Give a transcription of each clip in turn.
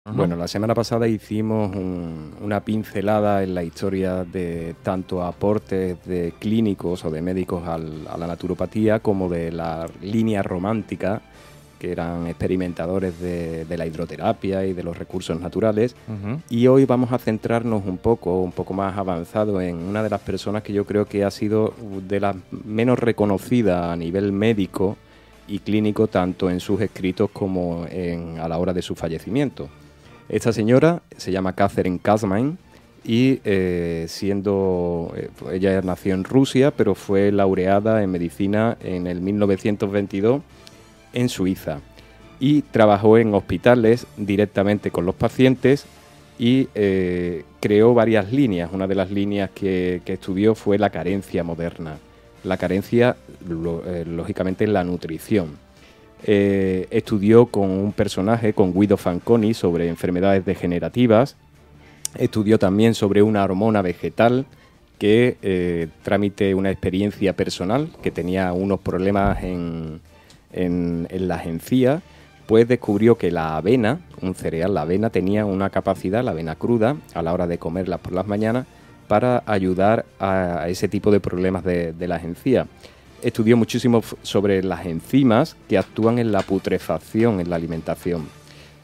Ujú. Bueno, la semana pasada hicimos una pincelada en la historia de tanto aportes de clínicos o de médicos a la naturopatía como de la línea romántica, que eran experimentadores de la hidroterapia y de los recursos naturales. Ujú. Y hoy vamos a centrarnos un poco más avanzado en una de las personas que yo creo que ha sido de las menos reconocidas a nivel médico y clínico, tanto en sus escritos como a la hora de su fallecimiento. Esta señora se llama Catherine Kasman y ella nació en Rusia, pero fue laureada en medicina en el 1922 en Suiza y trabajó en hospitales directamente con los pacientes y creó varias líneas. Una de las líneas que estudió fue la carencia moderna. La carencia, lógicamente, en la nutrición. Estudió con un personaje, con Guido Fanconi, sobre enfermedades degenerativas. Estudió también sobre una hormona vegetal que tramite una experiencia personal, que tenía unos problemas en las encías, pues descubrió que la avena, un cereal, la avena, tenía una capacidad, la avena cruda, a la hora de comerla por las mañanas, para ayudar a ese tipo de problemas de las encías. Estudió muchísimo sobre las enzimas que actúan en la putrefacción en la alimentación.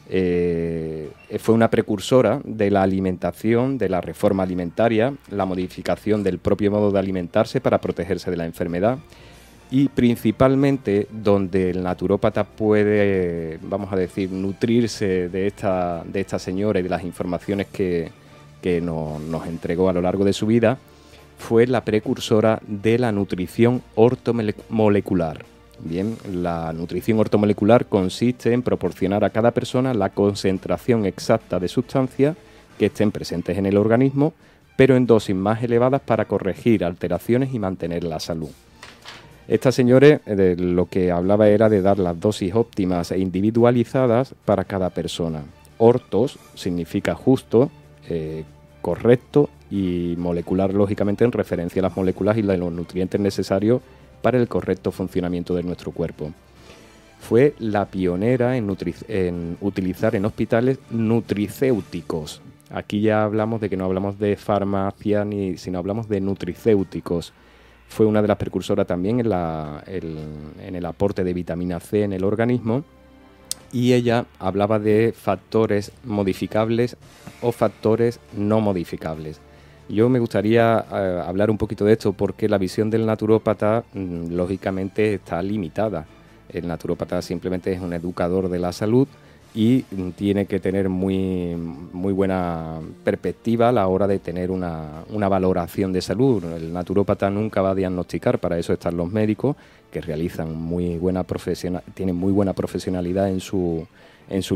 Fue una precursora de la alimentación, de la reforma alimentaria, la modificación del propio modo de alimentarse para protegerse de la enfermedad, y principalmente donde el naturópata puede, vamos a decir, nutrirse de esta señora y de las informaciones que nos entregó a lo largo de su vida, fue la precursora de la nutrición ortomolecular. Bien, la nutrición ortomolecular consiste en proporcionar a cada persona la concentración exacta de sustancias que estén presentes en el organismo, pero en dosis más elevadas para corregir alteraciones y mantener la salud. Esta señora lo que hablaba era de dar las dosis óptimas e individualizadas para cada persona. Ortos significa justo, correcto, y molecular, lógicamente, en referencia a las moléculas y los nutrientes necesarios para el correcto funcionamiento de nuestro cuerpo. Fue la pionera en utilizar en hospitales nutricéuticos. Aquí ya hablamos de que no hablamos de farmacia, sino hablamos de nutricéuticos. Fue una de las precursoras también en el aporte de vitamina C en el organismo, y ella hablaba de factores modificables o factores no modificables. Yo me gustaría hablar un poquito de esto porque la visión del naturópata lógicamente está limitada. El naturópata simplemente es un educador de la salud y tiene que tener muy buena perspectiva a la hora de tener una valoración de salud. El naturópata nunca va a diagnosticar, para eso están los médicos, que realizan tienen muy buena profesionalidad en su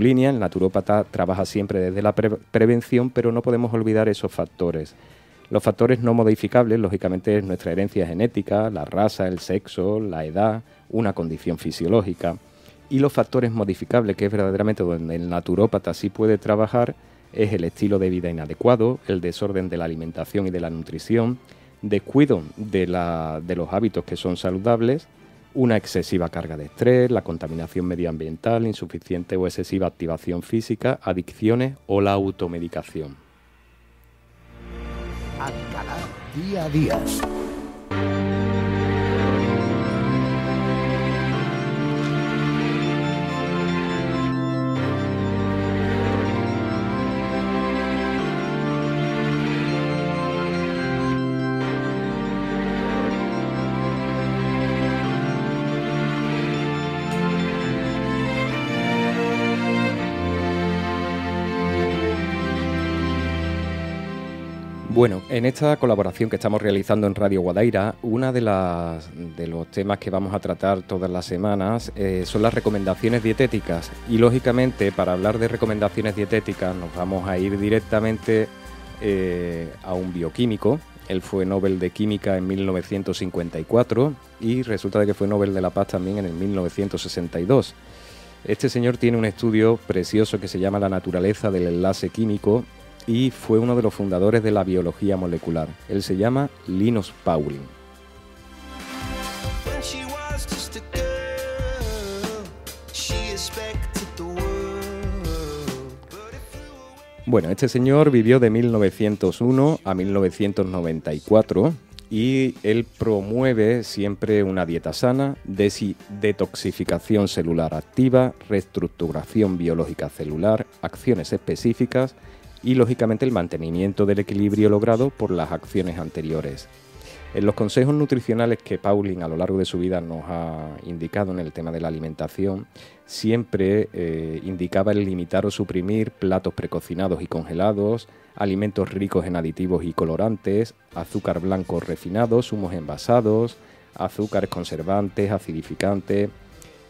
línea. El naturópata trabaja siempre desde la prevención, pero no podemos olvidar esos factores. Los factores no modificables, lógicamente, es nuestra herencia genética, la raza, el sexo, la edad, una condición fisiológica. Y los factores modificables, que es verdaderamente donde el naturópata sí puede trabajar, es el estilo de vida inadecuado, el desorden de la alimentación y de la nutrición, descuido de los hábitos que son saludables, una excesiva carga de estrés, la contaminación medioambiental, insuficiente o excesiva activación física, adicciones o la automedicación. Alcalá Día a Día. Bueno, en esta colaboración que estamos realizando en Radio Guadaira, uno de los temas que vamos a tratar todas las semanas son las recomendaciones dietéticas. Y lógicamente, para hablar de recomendaciones dietéticas, nos vamos a ir directamente a un bioquímico. Él fue Nobel de Química en 1954 y resulta de que fue Nobel de la Paz también en el 1962. Este señor tiene un estudio precioso que se llama La naturaleza del enlace químico, y fue uno de los fundadores de la biología molecular. Él se llama Linus Pauling. Bueno, este señor vivió de 1901 a 1994 y él promueve siempre una dieta sana, detoxificación celular activa, reestructuración biológica celular, acciones específicas y, lógicamente, el mantenimiento del equilibrio logrado por las acciones anteriores. En los consejos nutricionales que Pauling a lo largo de su vida nos ha indicado en el tema de la alimentación, siempre indicaba el limitar o suprimir platos precocinados y congelados, alimentos ricos en aditivos y colorantes, azúcar blanco refinado, zumos envasados, azúcares conservantes, acidificantes,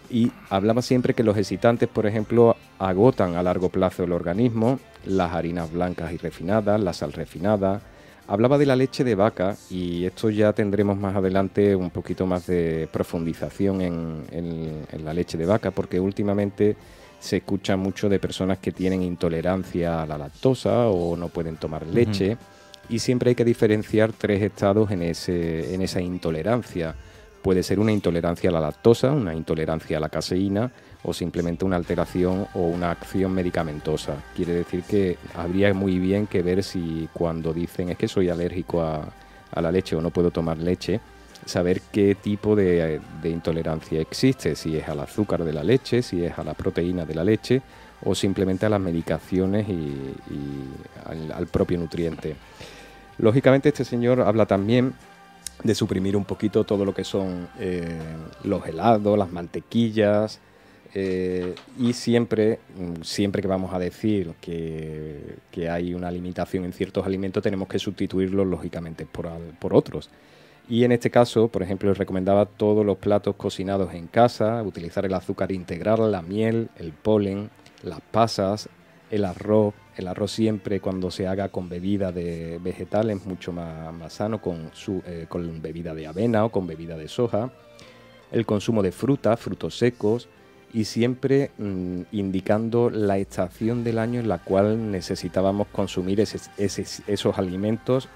y hablaba siempre que los excitantes, por ejemplo, agotan a largo plazo el organismo, las harinas blancas y refinadas, la sal refinada. Hablaba de la leche de vaca y esto ya tendremos más adelante un poquito más de profundización en la leche de vaca, porque últimamente se escucha mucho de personas que tienen intolerancia a la lactosa o no pueden tomar leche, y siempre hay que diferenciar tres estados en esa intolerancia. Puede ser una intolerancia a la lactosa, una intolerancia a la caseína o simplemente una alteración o una acción medicamentosa. Quiere decir que habría muy bien que ver si cuando dicen es que soy alérgico a la leche o no puedo tomar leche, saber qué tipo de intolerancia existe, si es al azúcar de la leche, si es a la proteína de la leche o simplemente a las medicaciones y al propio nutriente. Lógicamente este señor habla también de suprimir un poquito todo lo que son los helados, las mantequillas, y siempre que vamos a decir que hay una limitación en ciertos alimentos, tenemos que sustituirlos lógicamente por otros. Y en este caso, por ejemplo, les recomendaba todos los platos cocinados en casa, utilizar el azúcar integral, la miel, el polen, las pasas, el arroz. El arroz siempre cuando se haga con bebida de vegetales mucho más sano, con bebida de avena o con bebida de soja. El consumo de frutos secos y siempre indicando la estación del año en la cual necesitábamos consumir esos alimentos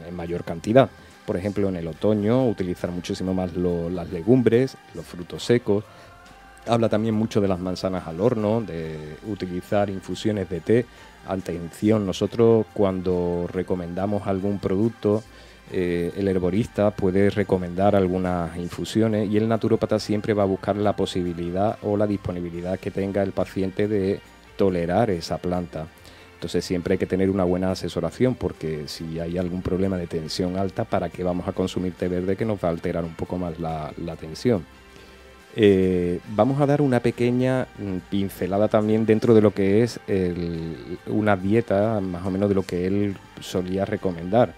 en mayor cantidad. Por ejemplo, en el otoño utilizar muchísimo más las legumbres, los frutos secos. Habla también mucho de las manzanas al horno, de utilizar infusiones de té. Atención, nosotros cuando recomendamos algún producto, el herborista puede recomendar algunas infusiones y el naturópata siempre va a buscar la posibilidad o la disponibilidad que tenga el paciente de tolerar esa planta. Entonces siempre hay que tener una buena asesoración, porque si hay algún problema de tensión alta, ¿para qué vamos a consumir té verde que nos va a alterar un poco más la tensión? Vamos a dar una pequeña pincelada también dentro de lo que es una dieta, más o menos de lo que él solía recomendar.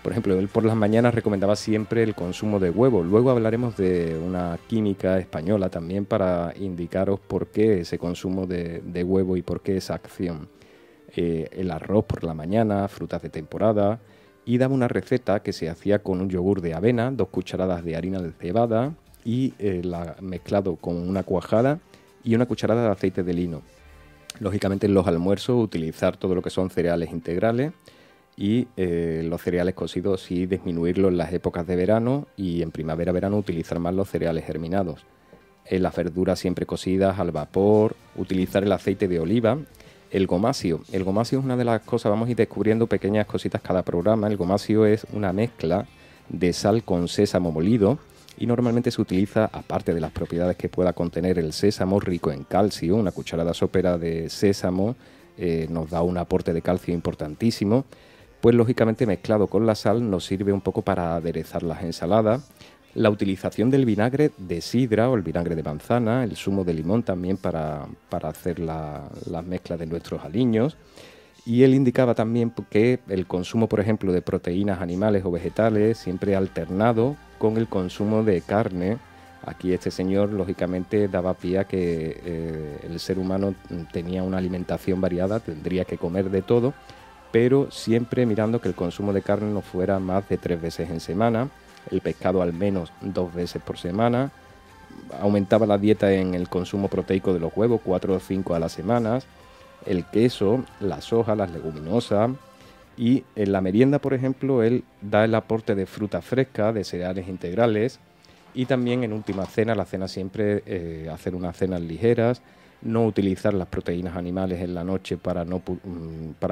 Por ejemplo, él por las mañanas recomendaba siempre el consumo de huevo. Luego hablaremos de una química española también para indicaros por qué ese consumo de huevo y por qué esa acción. El arroz por la mañana, frutas de temporada, y daba una receta que se hacía con un yogur de avena, 2 cucharadas de harina de cebada y mezclado con una cuajada y una cucharada de aceite de lino. Lógicamente en los almuerzos utilizar todo lo que son cereales integrales y los cereales cocidos sí disminuirlos en las épocas de verano, y en primavera-verano utilizar más los cereales germinados. Las verduras siempre cocidas al vapor, utilizar el aceite de oliva. El gomasio es una de las cosas, vamos a ir descubriendo pequeñas cositas cada programa. El gomasio es una mezcla de sal con sésamo molido y normalmente se utiliza, aparte de las propiedades que pueda contener el sésamo rico en calcio. Una cucharada sopera de sésamo nos da un aporte de calcio importantísimo. Pues lógicamente mezclado con la sal nos sirve un poco para aderezar las ensaladas. La utilización del vinagre de sidra o el vinagre de manzana, el zumo de limón también para hacer las mezclas de nuestros aliños. Y él indicaba también que el consumo, por ejemplo, de proteínas animales o vegetales, siempre alternado con el consumo de carne. Aquí este señor, lógicamente, daba pie a que el ser humano tenía una alimentación variada, tendría que comer de todo, pero siempre mirando que el consumo de carne no fuera más de 3 veces en semana. El pescado al menos 2 veces por semana. Aumentaba la dieta en el consumo proteico de los huevos, 4 o 5 a la semana. El queso, la soja, las leguminosas. Y en la merienda, por ejemplo, él da el aporte de fruta fresca, de cereales integrales. Y también en última cena, la cena siempre hacer unas cenas ligeras, no utilizar las proteínas animales en la noche para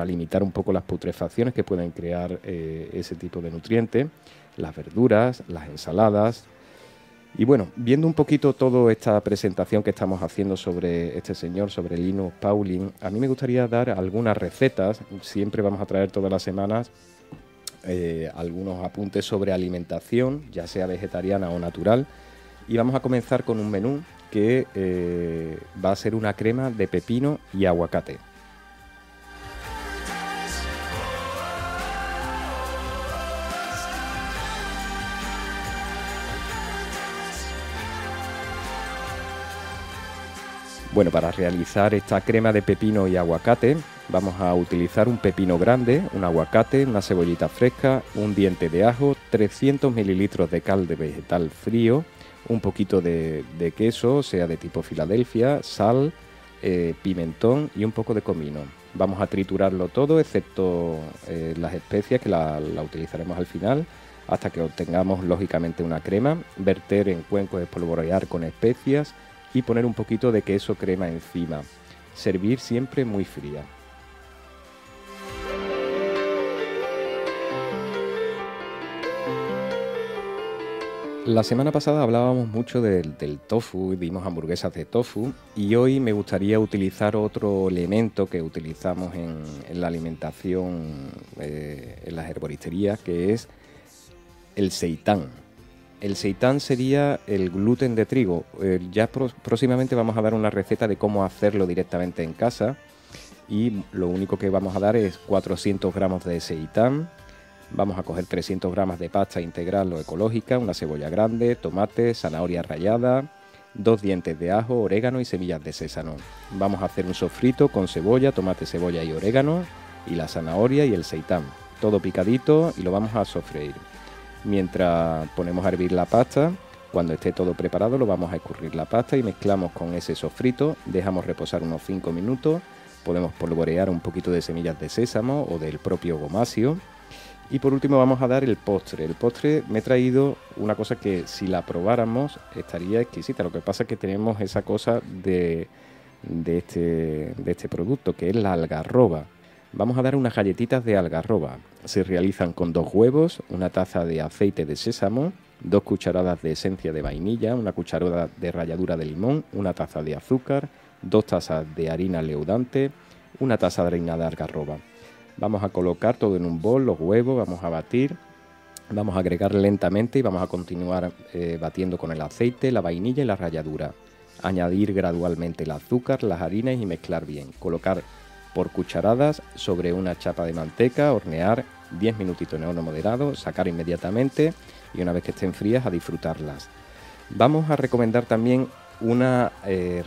limitar un poco las putrefacciones que pueden crear ese tipo de nutrientes, las verduras, las ensaladas. Y bueno, viendo un poquito toda esta presentación que estamos haciendo sobre este señor, sobre Linus Pauling, a mí me gustaría dar algunas recetas. Siempre vamos a traer todas las semanas algunos apuntes sobre alimentación, ya sea vegetariana o natural. Y vamos a comenzar con un menú que va a ser una crema de pepino y aguacate. Bueno, para realizar esta crema de pepino y aguacate vamos a utilizar un pepino grande, un aguacate, una cebollita fresca, un diente de ajo, 300 mililitros de caldo vegetal frío, un poquito de queso, sea de tipo Filadelfia, sal, pimentón y un poco de comino. Vamos a triturarlo todo, excepto las especias que la utilizaremos al final, hasta que obtengamos lógicamente una crema, verter en cuencos, espolvorear con especias y poner un poquito de queso crema encima. Servir siempre muy fría. La semana pasada hablábamos mucho del tofu, dimos hamburguesas de tofu y hoy me gustaría utilizar otro elemento que utilizamos en la alimentación, en las herboristerías, que es el seitán. El seitán sería el gluten de trigo. Próximamente vamos a dar una receta de cómo hacerlo directamente en casa y lo único que vamos a dar es 400 gramos de seitán. Vamos a coger 300 gramos de pasta integral o ecológica, una cebolla grande, tomate, zanahoria rallada, 2 dientes de ajo, orégano y semillas de sésamo. Vamos a hacer un sofrito con cebolla, tomate, cebolla y orégano y la zanahoria y el seitán. Todo picadito y lo vamos a sofreír. Mientras ponemos a hervir la pasta, cuando esté todo preparado lo vamos a escurrir la pasta y mezclamos con ese sofrito, dejamos reposar unos 5 minutos, podemos polvorear un poquito de semillas de sésamo o del propio gomasio y por último vamos a dar el postre. El postre me he traído una cosa que si la probáramos estaría exquisita, lo que pasa es que tenemos esa cosa de este producto que es la algarroba. Vamos a dar unas galletitas de algarroba. Se realizan con 2 huevos, una taza de aceite de sésamo, 2 cucharadas de esencia de vainilla, una cucharada de ralladura de limón, una taza de azúcar, 2 tazas de harina leudante, una taza de harina de algarroba. Vamos a colocar todo en un bol, los huevos, vamos a batir, vamos a agregar lentamente y vamos a continuar batiendo con el aceite, la vainilla y la ralladura. Añadir gradualmente el azúcar, las harinas y mezclar bien. Colocar por cucharadas sobre una chapa de manteca, hornear 10 minutitos en horno moderado, sacar inmediatamente y una vez que estén frías a disfrutarlas. Vamos a recomendar también una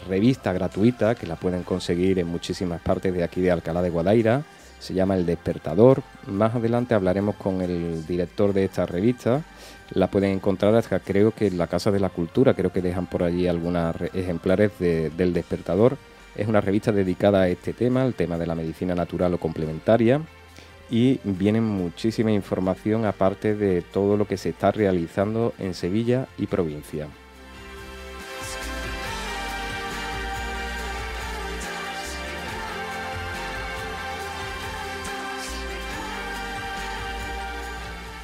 revista gratuita que la pueden conseguir en muchísimas partes de aquí de Alcalá de Guadaira, se llama El Despertador. Más adelante hablaremos con el director de esta revista, la pueden encontrar hasta creo que en la Casa de la Cultura, creo que dejan por allí algunos ejemplares del Despertador. Es una revista dedicada a este tema, el tema de la medicina natural o complementaria, y viene muchísima información aparte de todo lo que se está realizando en Sevilla y provincia.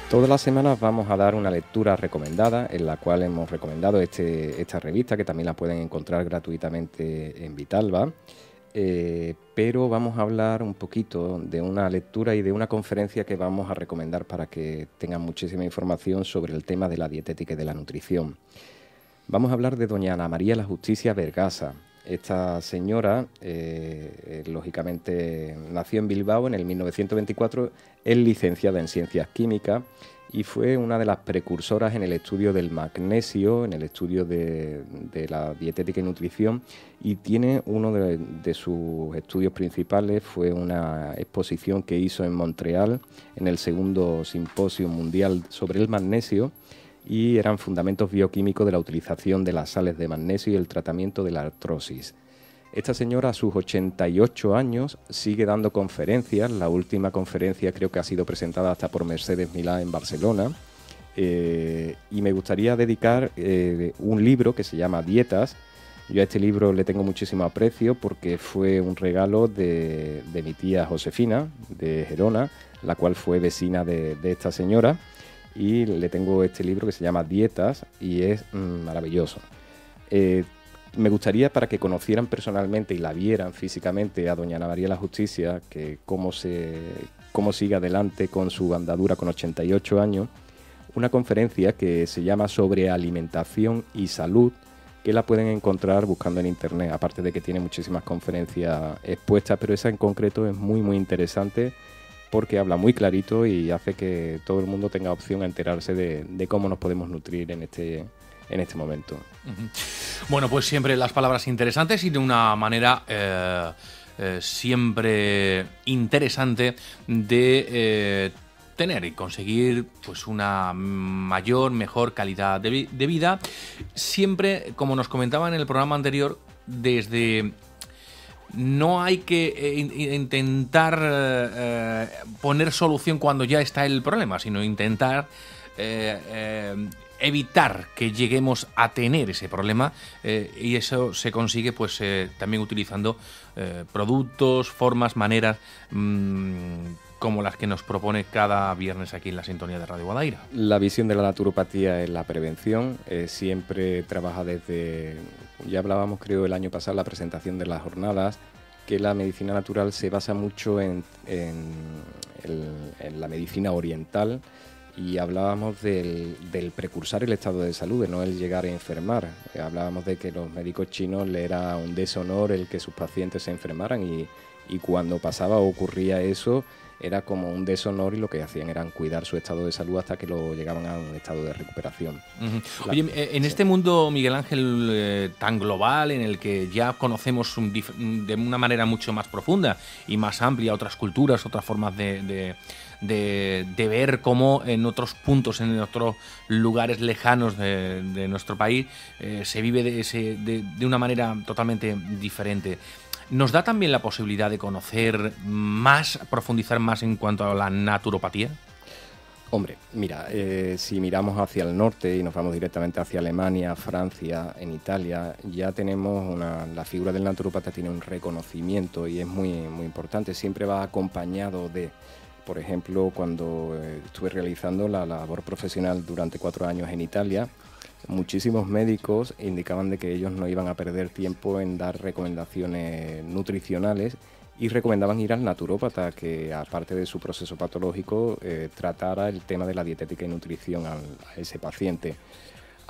Todas las semanas vamos a dar una lectura recomendada en la cual hemos recomendado esta revista, que también la pueden encontrar gratuitamente en Vitalba, pero vamos a hablar un poquito de una lectura y de una conferencia que vamos a recomendar para que tengan muchísima información sobre el tema de la dietética y de la nutrición. Vamos a hablar de doña Ana María La Justicia Vergasa. Esta señora, lógicamente, nació en Bilbao en el 1924, es licenciada en Ciencias Químicas y fue una de las precursoras en el estudio del magnesio, en el estudio de la dietética y nutrición, y tiene uno de sus estudios principales, fue una exposición que hizo en Montreal en el segundo simposio mundial sobre el magnesio, y eran fundamentos bioquímicos de la utilización de las sales de magnesio y el tratamiento de la artrosis. Esta señora a sus 88 años sigue dando conferencias. La última conferencia creo que ha sido presentada hasta por Mercedes Milá en Barcelona, y me gustaría dedicar un libro que se llama Dietas, Yo a este libro le tengo muchísimo aprecio porque fue un regalo de mi tía Josefina, de Gerona, la cual fue vecina de esta señora, y le tengo este libro que se llama Dietas y es maravilloso. Me gustaría, para que conocieran personalmente y la vieran físicamente a doña Ana María de la Justicia, que cómo sigue adelante con su andadura con 88 años, una conferencia que se llama Sobre alimentación y salud, que la pueden encontrar buscando en internet, aparte de que tiene muchísimas conferencias expuestas, pero esa en concreto es muy muy interesante porque habla muy clarito y hace que todo el mundo tenga opción a enterarse de cómo nos podemos nutrir en este momento. Bueno, pues siempre las palabras interesantes y de una manera siempre interesante de tener y conseguir pues una mejor calidad de vida. Siempre, como nos comentaba en el programa anterior, desde... No hay que intentar poner solución cuando ya está el problema, sino intentar evitar que lleguemos a tener ese problema, y eso se consigue pues también utilizando productos, formas, maneras como las que nos propone cada viernes aquí en la sintonía de Radio Guadaira. La visión de la naturopatía es la prevención, siempre trabaja desde, ya hablábamos creo el año pasado en la presentación de las jornadas, que la medicina natural se basa mucho en la medicina oriental, y hablábamos del precursar el estado de salud, de no el llegar a enfermar. Hablábamos de que los médicos chinos le era un deshonor el que sus pacientes se enfermaran, y cuando pasaba o ocurría eso, era como un deshonor, y lo que hacían era cuidar su estado de salud hasta que lo llegaban a un estado de recuperación. Oye, en este mundo, Miguel Ángel, tan global, en el que ya conocemos de una manera mucho más profunda y más amplia otras culturas, otras formas de ver cómo en otros puntos, en otros lugares lejanos de nuestro país, se vive de una manera totalmente diferente. ¿Nos da también la posibilidad de conocer más, profundizar más en cuanto a la naturopatía? Hombre, mira, si miramos hacia el norte y nos vamos directamente hacia Alemania, Francia, en Italia, ya tenemos la figura del naturópata tiene un reconocimiento y es muy, muy importante. Siempre va acompañado de, por ejemplo, cuando estuve realizando la labor profesional durante 4 años en Italia, muchísimos médicos indicaban de que ellos no iban a perder tiempo en dar recomendaciones nutricionales y recomendaban ir al naturópata, que aparte de su proceso patológico tratara el tema de la dietética y nutrición a ese paciente.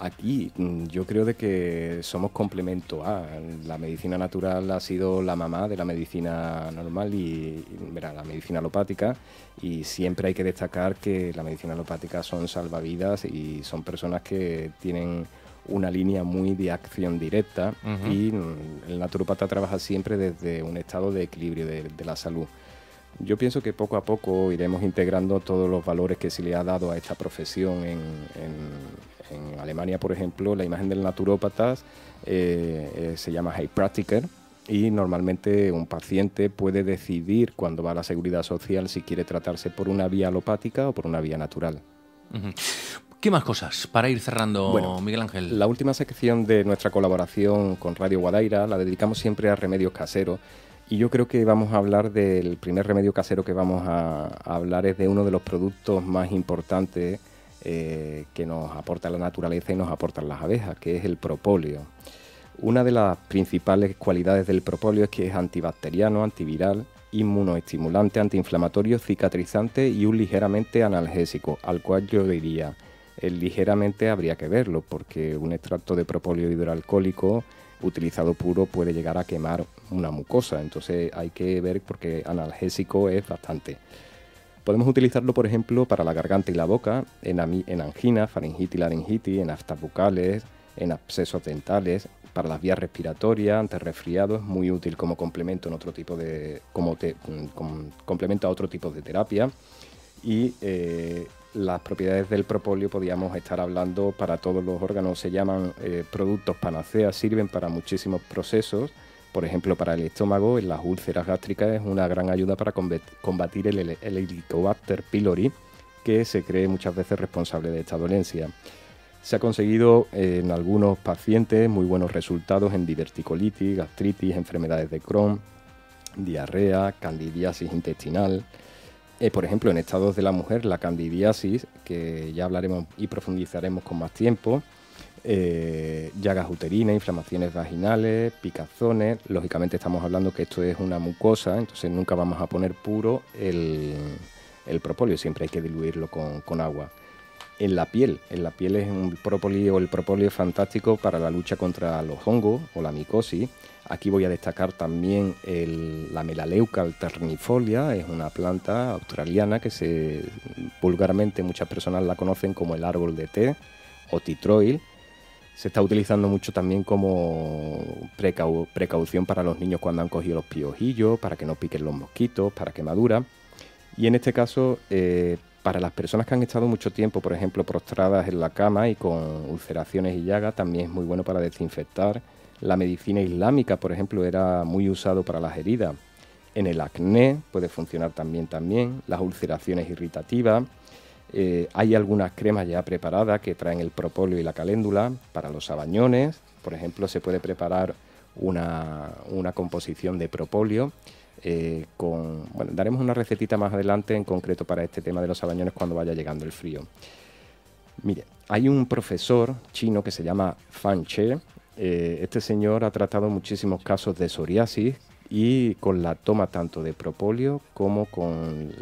Aquí yo creo de que somos complemento a. La medicina natural ha sido la mamá de la medicina normal y la medicina alopática, y siempre hay que destacar que la medicina alopática son salvavidas y son personas que tienen una línea muy de acción directa, y el naturópata trabaja siempre desde un estado de equilibrio de la salud. Yo pienso que poco a poco iremos integrando todos los valores que se le ha dado a esta profesión. En Alemania, por ejemplo, la imagen del naturópata se llama Heilpraktiker, y normalmente un paciente puede decidir cuando va a la Seguridad Social si quiere tratarse por una vía alopática o por una vía natural. ¿Qué más cosas para ir cerrando, bueno, Miguel Ángel? La última sección de nuestra colaboración con Radio Guadaira la dedicamos siempre a remedios caseros. Y yo creo que vamos a hablar del primer remedio casero que vamos a hablar, es de uno de los productos más importantes que nos aporta la naturaleza y nos aportan las abejas, que es el propóleo. Una de las principales cualidades del propóleo es que es antibacteriano, antiviral, inmunoestimulante, antiinflamatorio, cicatrizante y un ligeramente analgésico, al cual yo diría, ligeramente habría que verlo, porque un extracto de propóleo hidroalcohólico utilizado puro puede llegar a quemar una mucosa, entonces hay que ver, porque analgésico es bastante. Podemos utilizarlo, por ejemplo, para la garganta y la boca, en angina, faringitis y laringitis, en aftas bucales, en abscesos dentales, para las vías respiratorias, ante resfriado. Es muy útil como complemento en otro tipo de, complemento a otro tipo de terapia. Y las propiedades del propóleo podríamos estar hablando para todos los órganos. Se llaman productos panacea, sirven para muchísimos procesos. Por ejemplo, para el estómago, en las úlceras gástricas, es una gran ayuda para combatir el Helicobacter pylori, que se cree muchas veces responsable de esta dolencia. Se ha conseguido en algunos pacientes muy buenos resultados en diverticolitis, gastritis, enfermedades de Crohn, diarrea, candidiasis intestinal. Por ejemplo, en estados de la mujer, la candidiasis, que ya hablaremos y profundizaremos con más tiempo, llagas uterinas, inflamaciones vaginales, picazones. Lógicamente estamos hablando que esto es una mucosa, entonces nunca vamos a poner puro el propóleo, siempre hay que diluirlo con agua. En la piel es un propóleo, el propóleo fantástico para la lucha contra los hongos o la micosis. Aquí voy a destacar también la Melaleuca alternifolia, es una planta australiana que vulgarmente muchas personas la conocen como el árbol de té o titroil. Se está utilizando mucho también como precaución para los niños cuando han cogido los piojillos, para que no piquen los mosquitos, para quemaduras. Y en este caso, para las personas que han estado mucho tiempo, por ejemplo, prostradas en la cama y con ulceraciones y llagas, también es muy bueno para desinfectar. La medicina islámica, por ejemplo, era muy usado para las heridas. En el acné puede funcionar también. Las ulceraciones irritativas. Hay algunas cremas ya preparadas que traen el propóleo y la caléndula. Para los sabañones, por ejemplo, se puede preparar una composición de propóleo. Daremos una recetita más adelante en concreto para este tema de los sabañones cuando vaya llegando el frío. Mire, hay un profesor chino que se llama Fan Che. Este señor ha tratado muchísimos casos de psoriasis y con la toma tanto de propóleo como con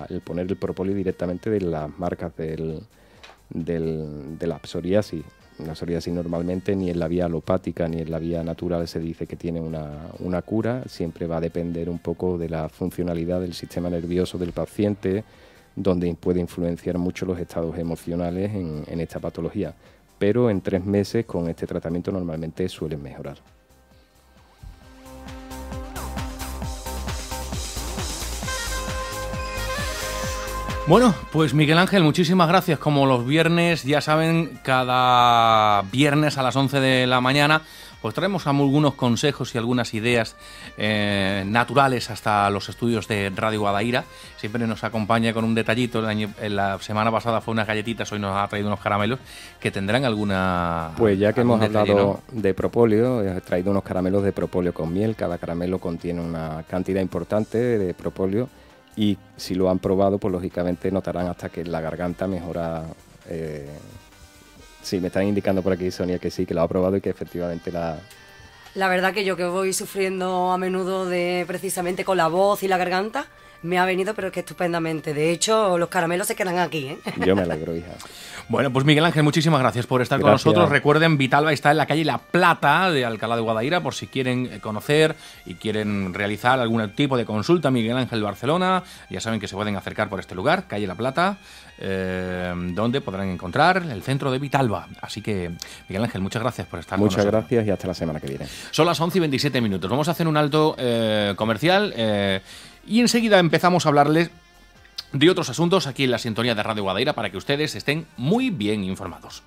el poner el propóleo directamente de las marcas de la psoriasis. La psoriasis normalmente ni en la vía alopática ni en la vía natural se dice que tiene una cura, siempre va a depender un poco de la funcionalidad del sistema nervioso del paciente, donde puede influenciar mucho los estados emocionales en esta patología. Pero en 3 meses con este tratamiento normalmente suelen mejorar. Bueno, pues Miguel Ángel, muchísimas gracias. Como los viernes, ya saben, cada viernes a las 11 de la mañana, pues traemos algunos consejos y algunas ideas naturales hasta los estudios de Radio Guadaira. Siempre nos acompaña con un detallito. La semana pasada fue unas galletitas, hoy nos ha traído unos caramelos que tendrán alguna... Pues ya que hemos detalle, hablado, ¿no?, de propóleo, he traído unos caramelos de propóleo con miel. Cada caramelo contiene una cantidad importante de propóleo. Y si lo han probado, pues lógicamente notarán hasta que la garganta mejora. Sí, me están indicando por aquí, Sonia, que sí, que lo ha probado y que efectivamente La verdad que yo, que voy sufriendo a menudo precisamente con la voz y la garganta, me ha venido pero es que estupendamente. De hecho, los caramelos se quedan aquí, ¿eh? Yo me alegro, hija. Bueno, pues Miguel Ángel, muchísimas gracias por estar con nosotros. Recuerden, Vitalba está en la calle La Plata de Alcalá de Guadaira, por si quieren conocer y quieren realizar algún tipo de consulta. Miguel Ángel Barcelona, ya saben que se pueden acercar por este lugar, calle La Plata, donde podrán encontrar el centro de Vitalba. Así que, Miguel Ángel, muchas gracias por estar con nosotros. Muchas gracias y hasta la semana que viene. Son las 11 y 27 minutos. Vamos a hacer un alto comercial y enseguida empezamos a hablarles de otros asuntos aquí en la sintonía de Radio Guadaira para que ustedes estén muy bien informados.